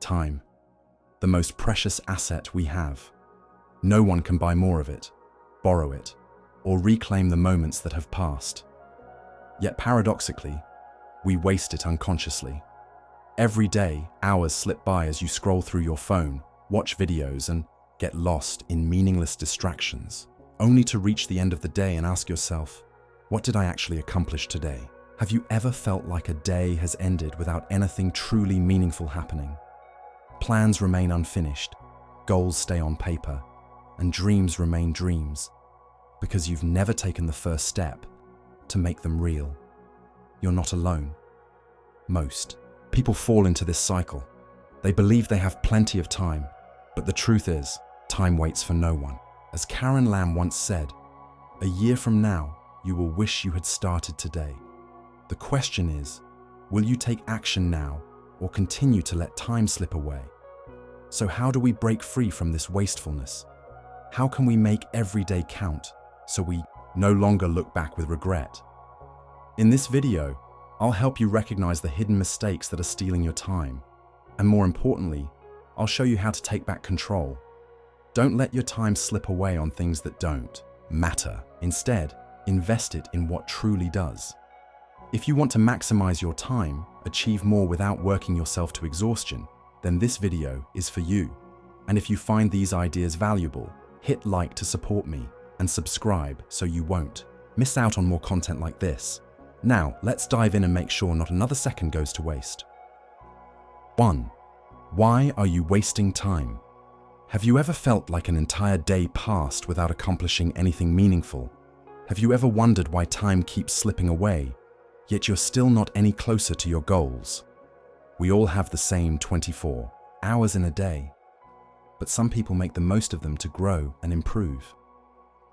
time, the most precious asset we have. No one can buy more of it, borrow it, or reclaim the moments that have passed. Yet paradoxically, we waste it unconsciously. Every day, hours slip by as you scroll through your phone, watch videos, and get lost in meaningless distractions, only to reach the end of the day and ask yourself, what did I actually accomplish today? Have you ever felt like a day has ended without anything truly meaningful happening? Plans remain unfinished, goals stay on paper, and dreams remain dreams because you've never taken the first step to make them real. You're not alone. Most people fall into this cycle. They believe they have plenty of time, but the truth is, time waits for no one. As Karen Lamb once said, a year from now, you will wish you had started today. The question is, will you take action now or continue to let time slip away? So how do we break free from this wastefulness? How can we make every day count so we no longer look back with regret? In this video, I'll help you recognize the hidden mistakes that are stealing your time. And more importantly, I'll show you how to take back control. Don't let your time slip away on things that don't matter. Instead, invest it in what truly does. If you want to maximize your time, achieve more without working yourself to exhaustion, then this video is for you. And if you find these ideas valuable, hit like to support me and subscribe so you won't miss out on more content like this. Now, let's dive in and make sure not another second goes to waste. 1. Why are you wasting time? Have you ever felt like an entire day passed without accomplishing anything meaningful? Have you ever wondered why time keeps slipping away, yet you're still not any closer to your goals? We all have the same 24 hours in a day, but some people make the most of them to grow and improve,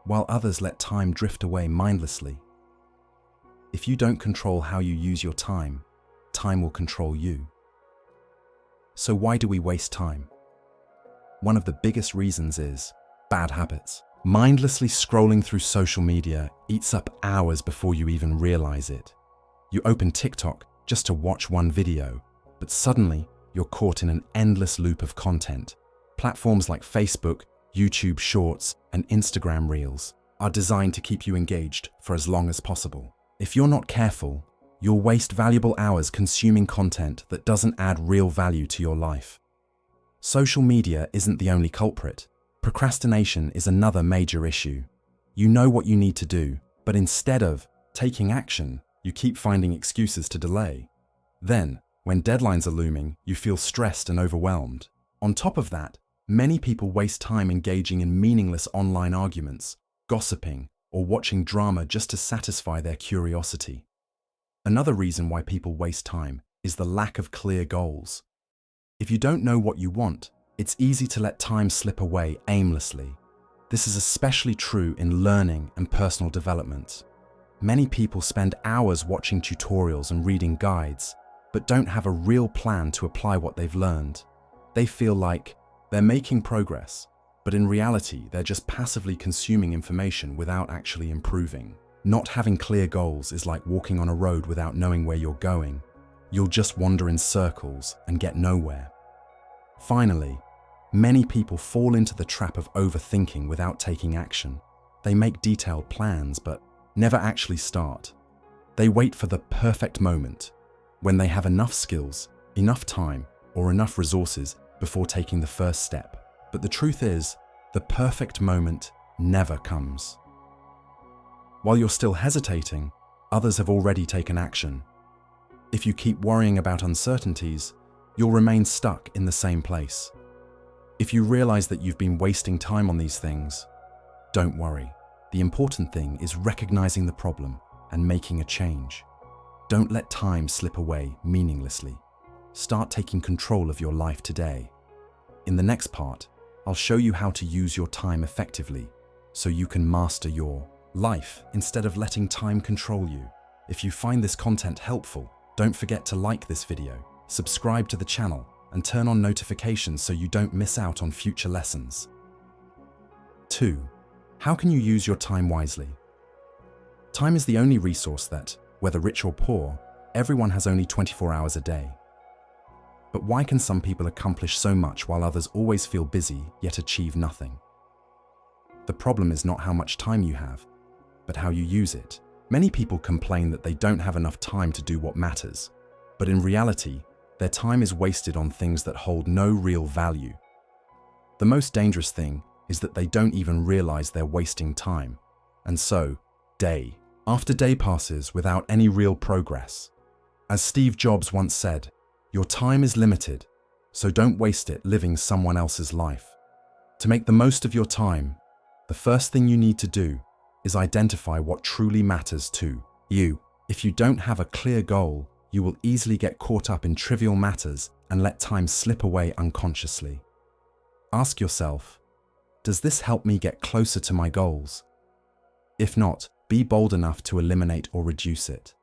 while others let time drift away mindlessly. If you don't control how you use your time, time will control you. So why do we waste time? One of the biggest reasons is bad habits. Mindlessly scrolling through social media eats up hours before you even realize it. You open TikTok just to watch one video, but suddenly you're caught in an endless loop of content. Platforms like Facebook, YouTube Shorts, and Instagram Reels are designed to keep you engaged for as long as possible. If you're not careful, you'll waste valuable hours consuming content that doesn't add real value to your life. Social media isn't the only culprit. Procrastination is another major issue. You know what you need to do, but instead of taking action, you keep finding excuses to delay. Then, when deadlines are looming, you feel stressed and overwhelmed. On top of that, many people waste time engaging in meaningless online arguments, gossiping, or watching drama just to satisfy their curiosity. Another reason why people waste time is the lack of clear goals. If you don't know what you want, it's easy to let time slip away aimlessly. This is especially true in learning and personal development. Many people spend hours watching tutorials and reading guides, but don't have a real plan to apply what they've learned. They feel like they're making progress, but in reality, they're just passively consuming information without actually improving. Not having clear goals is like walking on a road without knowing where you're going. You'll just wander in circles and get nowhere. Finally, many people fall into the trap of overthinking without taking action. They make detailed plans, but never actually start. They wait for the perfect moment, when they have enough skills, enough time, or enough resources before taking the first step. But the truth is, the perfect moment never comes. While you're still hesitating, others have already taken action. If you keep worrying about uncertainties, you'll remain stuck in the same place. If you realize that you've been wasting time on these things, don't worry. The important thing is recognizing the problem and making a change. Don't let time slip away meaninglessly. Start taking control of your life today. In the next part, I'll show you how to use your time effectively so you can master your life instead of letting time control you. If you find this content helpful, don't forget to like this video, subscribe to the channel, and turn on notifications so you don't miss out on future lessons. 2. How can you use your time wisely? Time is the only resource that, whether rich or poor, everyone has only 24 hours a day. But why can some people accomplish so much while others always feel busy yet achieve nothing? The problem is not how much time you have, but how you use it. Many people complain that they don't have enough time to do what matters, but in reality, their time is wasted on things that hold no real value. The most dangerous thing is that they don't even realize they're wasting time. And so, day after day passes without any real progress. As Steve Jobs once said, "Your time is limited, so don't waste it living someone else's life." To make the most of your time, the first thing you need to do is identify what truly matters to you. If you don't have a clear goal, you will easily get caught up in trivial matters and let time slip away unconsciously. Ask yourself, does this help me get closer to my goals? If not, be bold enough to eliminate or reduce it.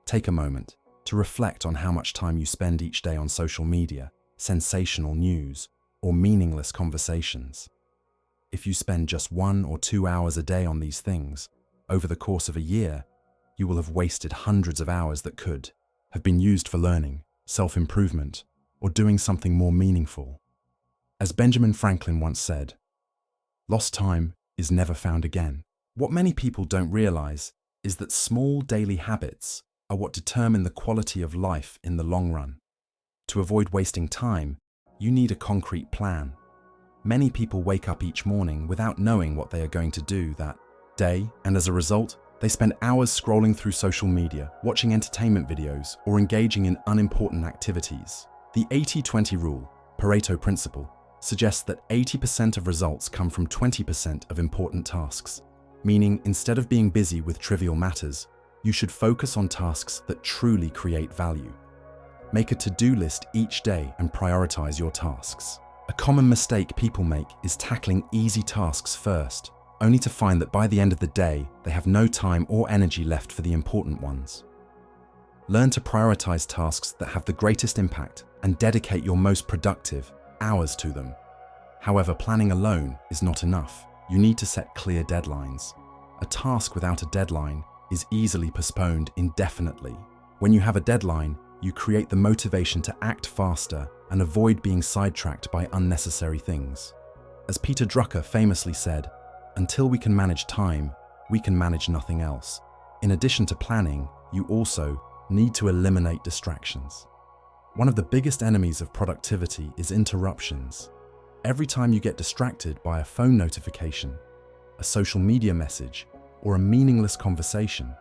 Take a moment to reflect on how much time you spend each day on social media, sensational news, or meaningless conversations. If you spend just 1 or 2 hours a day on these things, over the course of a year, you will have wasted hundreds of hours that could have been used for learning, self-improvement, or doing something more meaningful. As Benjamin Franklin once said, "Lost time is never found again." What many people don't realize is that small daily habits are what determine the quality of life in the long run. To avoid wasting time, you need a concrete plan. Many people wake up each morning without knowing what they are going to do that day, and as a result, they spend hours scrolling through social media, watching entertainment videos, or engaging in unimportant activities. The 80-20 rule, Pareto principle, suggests that 80% of results come from 20% of important tasks, meaning instead of being busy with trivial matters, you should focus on tasks that truly create value. Make a to-do list each day and prioritize your tasks. A common mistake people make is tackling easy tasks first, only to find that by the end of the day, they have no time or energy left for the important ones. Learn to prioritize tasks that have the greatest impact and dedicate your most productive hours to them. However, planning alone is not enough. You need to set clear deadlines. A task without a deadline is easily postponed indefinitely. When you have a deadline, you create the motivation to act faster and avoid being sidetracked by unnecessary things. As Peter Drucker famously said, "Until we can manage time, we can manage nothing else." In addition to planning, you also need to eliminate distractions. One of the biggest enemies of productivity is interruptions. Every time you get distracted by a phone notification, a social media message, or a meaningless conversation,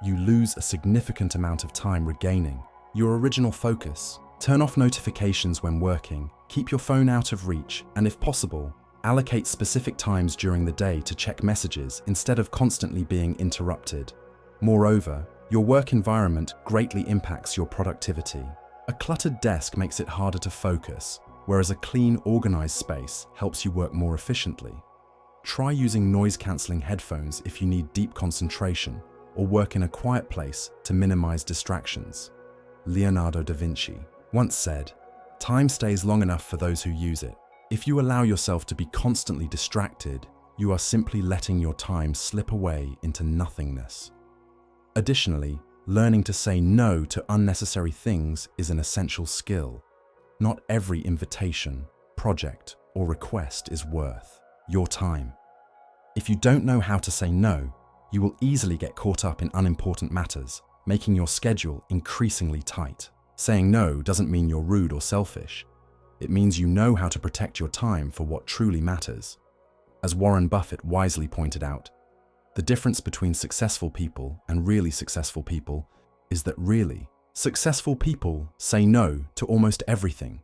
you lose a significant amount of time regaining your original focus. Turn off notifications when working, keep your phone out of reach, and if possible, allocate specific times during the day to check messages instead of constantly being interrupted. Moreover, your work environment greatly impacts your productivity. A cluttered desk makes it harder to focus, whereas a clean, organized space helps you work more efficiently. Try using noise-canceling headphones if you need deep concentration, or work in a quiet place to minimize distractions. Leonardo da Vinci once said, "Time stays long enough for those who use it." If you allow yourself to be constantly distracted, you are simply letting your time slip away into nothingness. Additionally, learning to say no to unnecessary things is an essential skill. Not every invitation, project, or request is worth your time. If you don't know how to say no, you will easily get caught up in unimportant matters, making your schedule increasingly tight. Saying no doesn't mean you're rude or selfish. It means you know how to protect your time for what truly matters. As Warren Buffett wisely pointed out, the difference between successful people and really successful people is that really successful people say no to almost everything.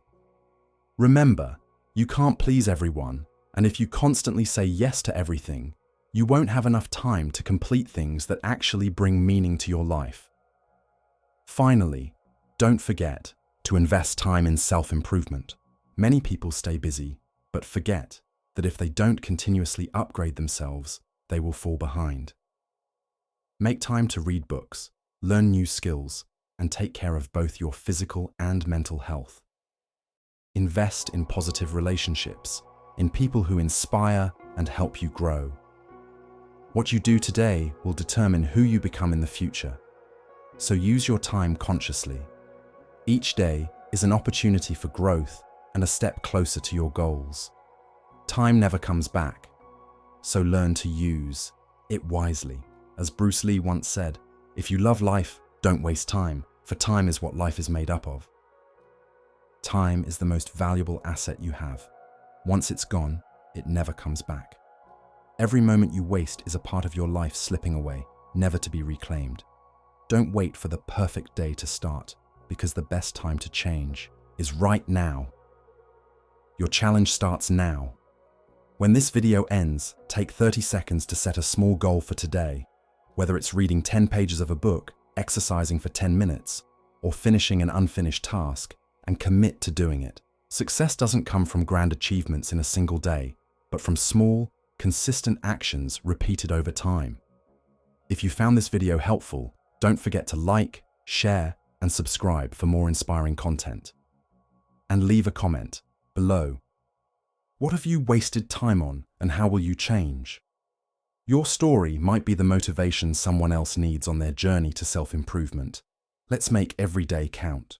Remember, you can't please everyone, and if you constantly say yes to everything, you won't have enough time to complete things that actually bring meaning to your life. Finally, don't forget to invest time in self-improvement. Many people stay busy, but forget that if they don't continuously upgrade themselves, they will fall behind. Make time to read books, learn new skills, and take care of both your physical and mental health. Invest in positive relationships, in people who inspire and help you grow. What you do today will determine who you become in the future, so use your time consciously. Each day, is an opportunity for growth and a step closer to your goals. Time never comes back, so learn to use it wisely. As Bruce Lee once said, if you love life, don't waste time, for time is what life is made up of. Time is the most valuable asset you have. Once it's gone, it never comes back. Every moment you waste is a part of your life slipping away, never to be reclaimed. Don't wait for the perfect day to start, because the best time to change is right now. Your challenge starts now. When this video ends, take 30 seconds to set a small goal for today, whether it's reading 10 pages of a book, exercising for 10 minutes, or finishing an unfinished task, and commit to doing it. Success doesn't come from grand achievements in a single day, but from small, consistent actions repeated over time. If you found this video helpful, don't forget to like, share, and subscribe for more inspiring content. And leave a comment below. What have you wasted time on, and how will you change? Your story might be the motivation someone else needs on their journey to self-improvement. Let's make every day count.